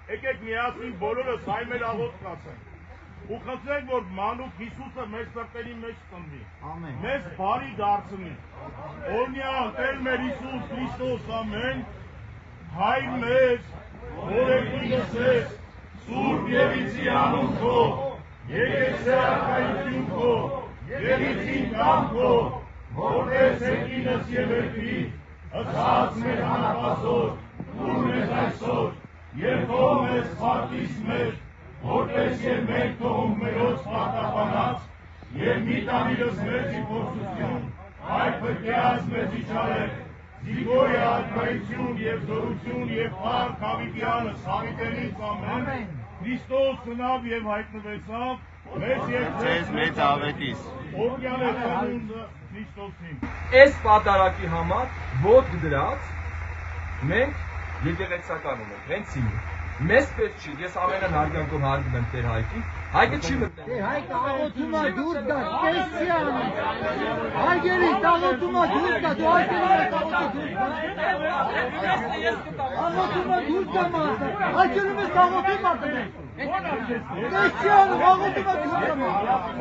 Եկեք միասին բոլորս հայմել աղոտ կացենք ու խնդրենք, որ մանուկ Հիսուսը մեր սրտերի մեջ ծնվի, մեզ բարի դարձնի, օրհնյալ Տեր մեր Հիսուս Քրիստոս, ամեն, Հայր մեզ, օրենքինս ես, Սուրբ Եվիցի անուն քո, եկեղեցիական քո, Եվիցին կամ քո, որտես եկինս եւ երկրի, ըսած մեր հանապազոր, ուր մեզ այսօր, եւ թող մեզ փառքիս մեր, որտես եւ մենք թողում մերոց պարտաբանած, եւ մի տանիրս մեզի փորձություն, այլ փրկյաց մեզի չարեք, զիգոյ արկայություն եւ զորություն եւ փառք հավիտյանս հավիտենից ամեն, Քրիստոս ծնավ եւ հայտնվեցավ, մեզ եւ ձեզ մեծ ավետիս, օրհնյալ է ծնունդը Քրիստոսին։ Այս պատարակի համար ոտք դրած մենք եկեղեցական ունենք, հենց ինձ։ Մեզ պետք չի, ես ամենան հարգանքով հարգում եմ Տեր Հայկին, Հայկը չի մտնել։ Հայկը աղոթում է դուրս գա, տեսի անում։ Հայկերից աղոթում է դուրս գա, դու Հայկերից աղոթում է դուրս գա մարդը, Հայկերում ես աղոթում մարդը։ Տեսի անում, աղոթում է դուրս գա մարդը։